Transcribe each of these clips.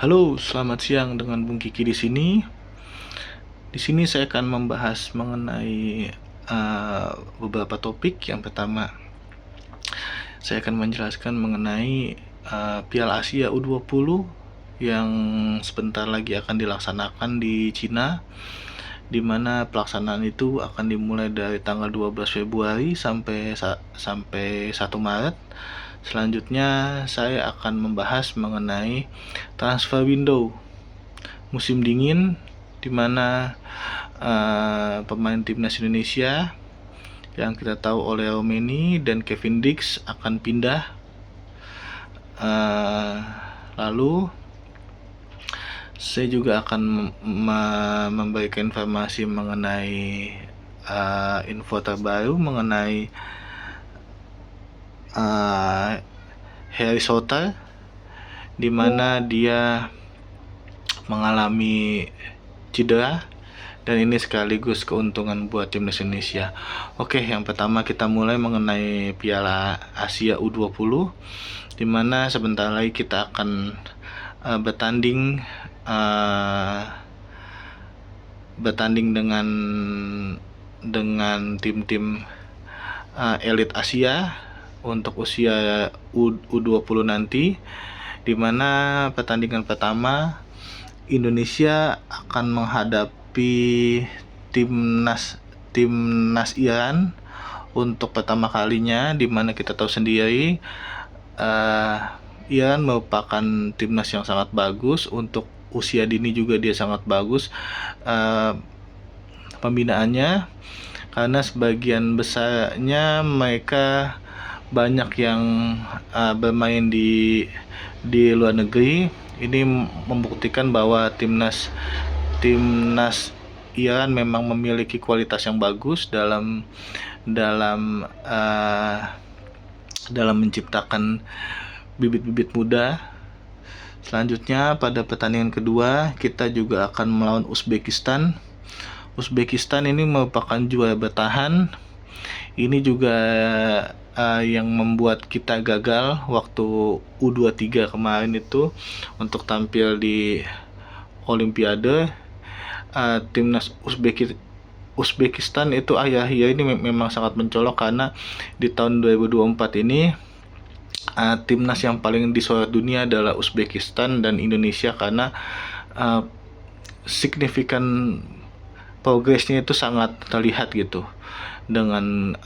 Halo, selamat siang dengan Bung Kiki di sini. Di sini saya akan membahas mengenai beberapa topik. Yang pertama, saya akan menjelaskan mengenai Piala Asia U20 yang sebentar lagi akan dilaksanakan di Cina, di mana pelaksanaan itu akan dimulai dari tanggal 12 Februari sampai 1 Maret. Selanjutnya saya akan membahas mengenai transfer window musim dingin, di mana pemain timnas Indonesia yang kita tahu oleh Romeni dan Kevin Dix akan pindah. Lalu saya juga akan memberikan informasi mengenai info terbaru mengenai Harry Souttar, di mana dia mengalami cedera, dan ini sekaligus keuntungan buat timnas Indonesia. Oke, yang pertama kita mulai mengenai Piala Asia U20, di mana sebentar lagi kita akan bertanding dengan tim-tim elit Asia untuk usia U20 nanti, di mana pertandingan pertama Indonesia akan menghadapi timnas Iran untuk pertama kalinya, di mana kita tahu sendiri Iran merupakan timnas yang sangat bagus. Untuk usia dini juga dia sangat bagus pembinaannya, karena sebagian besarnya mereka banyak yang bermain di luar negeri. Ini membuktikan bahwa timnas Iran memang memiliki kualitas yang bagus dalam menciptakan bibit-bibit muda. Selanjutnya pada pertandingan kedua kita juga akan melawan Uzbekistan. Uzbekistan ini merupakan juara bertahan. Ini juga yang membuat kita gagal waktu U23 kemarin itu untuk tampil di Olimpiade. Timnas Uzbekistan itu akhir-akhir ini memang sangat mencolok, karena di tahun 2024 ini timnas yang paling disorot dunia adalah Uzbekistan dan Indonesia, karena signifikan progresnya itu sangat terlihat gitu, dengan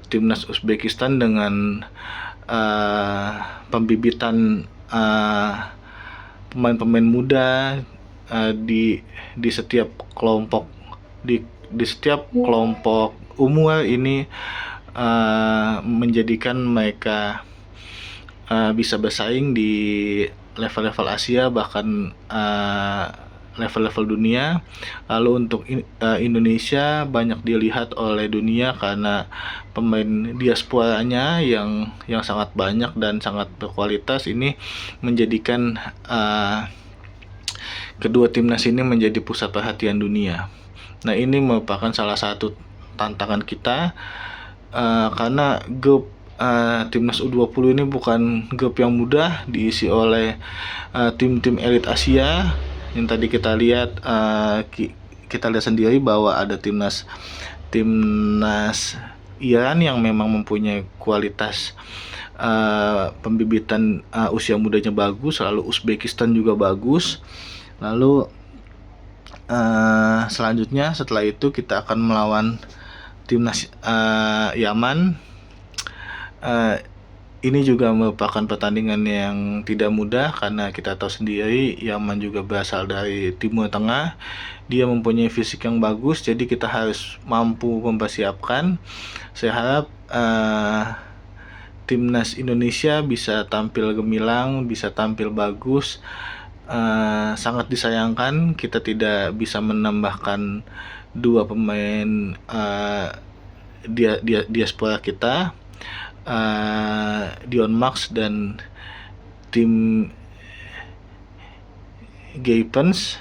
timnas Uzbekistan dengan pembibitan pemain-pemain muda di setiap kelompok umur ini, menjadikan mereka bisa bersaing di level-level Asia, bahkan level-level dunia. Lalu untuk Indonesia banyak dilihat oleh dunia karena pemain diasporanya yang sangat banyak dan sangat berkualitas. Ini menjadikan kedua timnas ini menjadi pusat perhatian dunia. Nah, ini merupakan salah satu tantangan kita, karena grup timnas U20 ini bukan grup yang mudah, diisi oleh tim-tim elit Asia. Yang tadi kita lihat sendiri bahwa ada timnas Iran yang memang mempunyai kualitas pembibitan usia mudanya bagus. Lalu Uzbekistan juga bagus. Lalu selanjutnya setelah itu kita akan melawan timnas Yaman. Ini juga merupakan pertandingan yang tidak mudah, karena kita tahu sendiri Yaman juga berasal dari Timur Tengah. Dia mempunyai fisik yang bagus, jadi kita harus mampu mempersiapkan. Saya harap timnas Indonesia bisa tampil gemilang, bisa tampil bagus. Sangat disayangkan kita tidak bisa menambahkan dua pemain diaspora kita, Dion Max dan Tim Gaypens,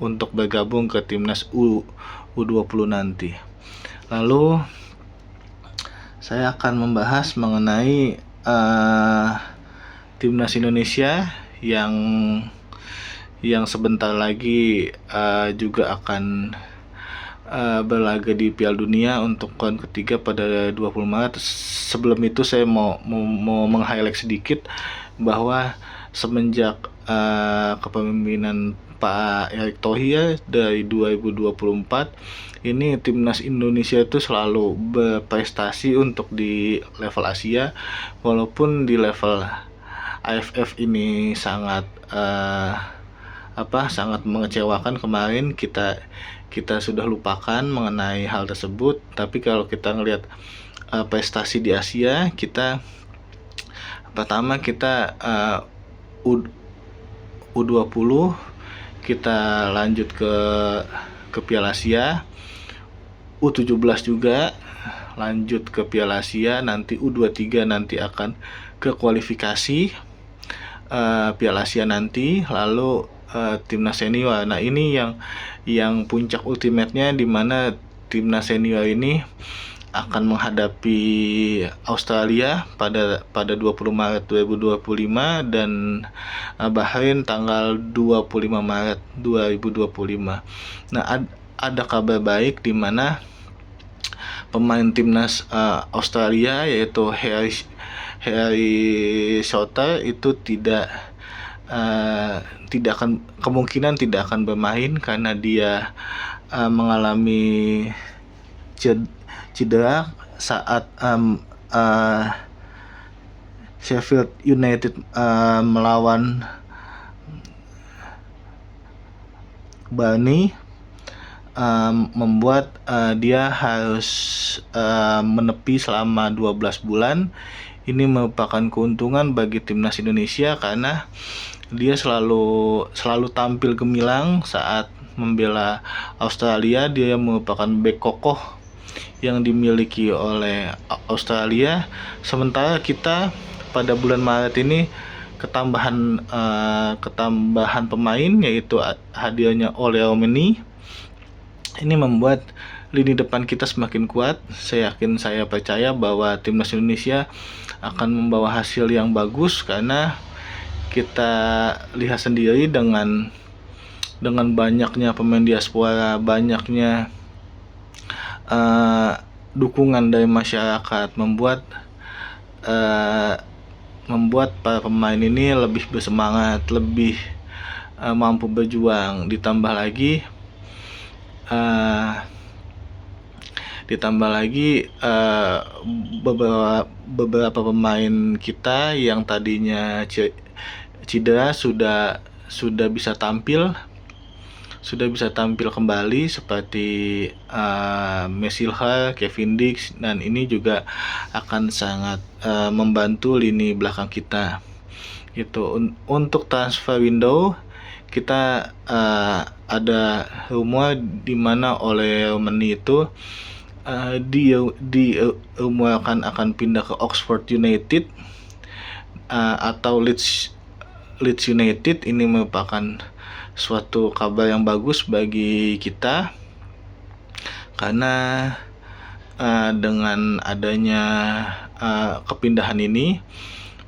untuk bergabung ke timnas U20 nanti. Lalu saya akan membahas mengenai timnas Indonesia yang sebentar lagi juga akan berlaga di Piala Dunia untuk round ketiga pada 20 Maret. Sebelum itu saya mau meng-highlight sedikit bahwa semenjak kepemimpinan Pak Erick Thohir dari 2024 ini timnas Indonesia itu selalu berprestasi untuk di level Asia, walaupun di level AFF ini sangat sangat mengecewakan. Kemarin kita sudah lupakan mengenai hal tersebut, tapi kalau kita ngelihat prestasi di Asia, kita pertama kita U20, kita lanjut ke Piala Asia, U17 juga lanjut ke Piala Asia, nanti U23 nanti akan ke kualifikasi Piala Asia nanti, lalu timnas senior. Nah, ini yang puncak ultimate-nya, di mana timnas senior ini akan menghadapi Australia pada 20 Maret 2025 dan Bahrain tanggal 25 Maret 2025. Nah, ada kabar baik di mana pemain timnas Australia yaitu Harry Souttar itu tidak kemungkinan tidak akan bermain karena dia mengalami cedera saat Sheffield United melawan Burnley, membuat dia harus menepi selama 12 bulan. Ini merupakan keuntungan bagi timnas Indonesia karena dia selalu tampil gemilang saat membela Australia. Dia merupakan bek kokoh yang dimiliki oleh Australia. Sementara kita pada bulan Maret ini ketambahan pemain, yaitu hadirnya Ole Omeni. Ini membuat lini depan kita semakin kuat. Saya percaya bahwa timnas Indonesia akan membawa hasil yang bagus, karena kita lihat sendiri dengan banyaknya pemain diaspora, banyaknya dukungan dari masyarakat, membuat para pemain ini lebih bersemangat, lebih mampu berjuang. Ditambah lagi beberapa pemain kita yang tadinya cedera sudah bisa tampil kembali, seperti Mesilha, Kevin Dix, dan ini juga akan sangat membantu lini belakang kita. Gitu. Untuk transfer window, kita ada rumor di mana oleh Omeni itu diumumkan akan pindah ke Oxford United atau Leeds United. Ini merupakan suatu kabar yang bagus bagi kita, karena dengan adanya kepindahan ini,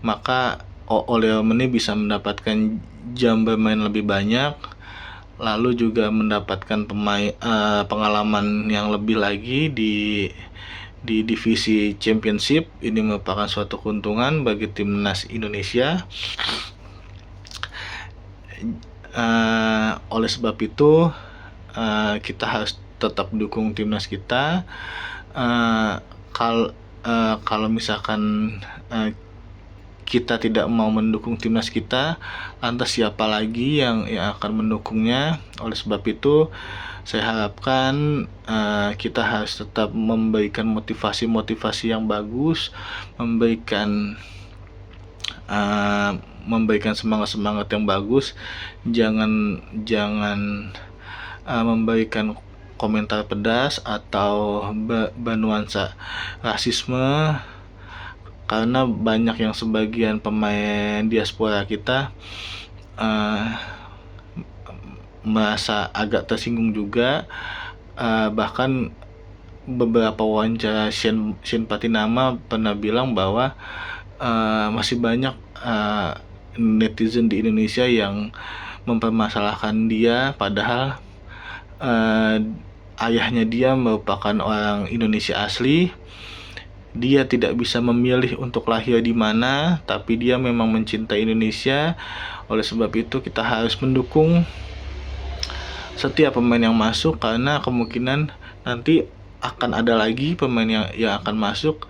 maka Ole Omeni bisa mendapatkan jam bermain lebih banyak, lalu juga mendapatkan pengalaman yang lebih lagi di divisi Championship. Ini merupakan suatu keuntungan bagi timnas Indonesia. Oleh sebab itu kita harus tetap dukung timnas kita. Kalau misalkan kita tidak mau mendukung timnas kita, lantas siapa lagi yang akan mendukungnya? Oleh sebab itu, saya harapkan kita harus tetap memberikan motivasi yang bagus, memberikan semangat yang bagus. Jangan memberikan komentar pedas atau bernuansa rasisme, karena banyak yang sebagian pemain diaspora kita merasa agak tersinggung juga. Bahkan beberapa wawancara Shane Patinama pernah bilang bahwa masih banyak netizen di Indonesia yang mempermasalahkan dia, padahal ayahnya dia merupakan orang Indonesia asli. Dia tidak bisa memilih untuk lahir di mana, tapi dia memang mencintai Indonesia. Oleh sebab itu kita harus mendukung setiap pemain yang masuk, karena kemungkinan nanti akan ada lagi pemain yang akan masuk.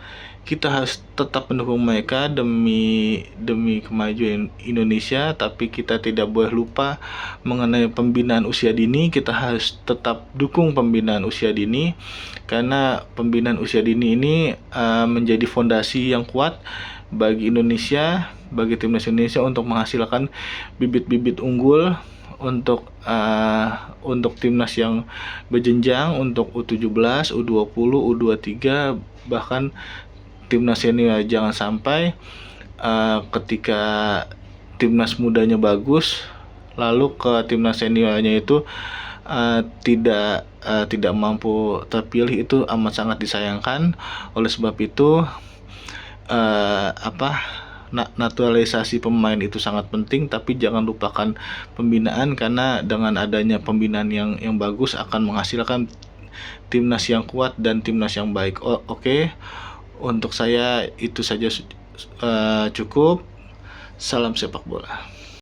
Kita harus tetap mendukung mereka demi kemajuan Indonesia, tapi kita tidak boleh lupa mengenai pembinaan usia dini. Kita harus tetap dukung pembinaan usia dini, karena pembinaan usia dini ini menjadi fondasi yang kuat bagi Indonesia, bagi timnas Indonesia untuk menghasilkan bibit-bibit unggul untuk timnas yang berjenjang, untuk U17, U20, U23, bahkan timnas senior. Jangan sampai ketika timnas mudanya bagus, lalu ke timnas seniornya itu tidak mampu terpilih. Itu amat sangat disayangkan. Oleh sebab itu naturalisasi pemain itu sangat penting, tapi jangan lupakan pembinaan, karena dengan adanya pembinaan yang bagus akan menghasilkan timnas yang kuat dan timnas yang baik. Oke. Untuk saya itu saja cukup. Salam sepak bola.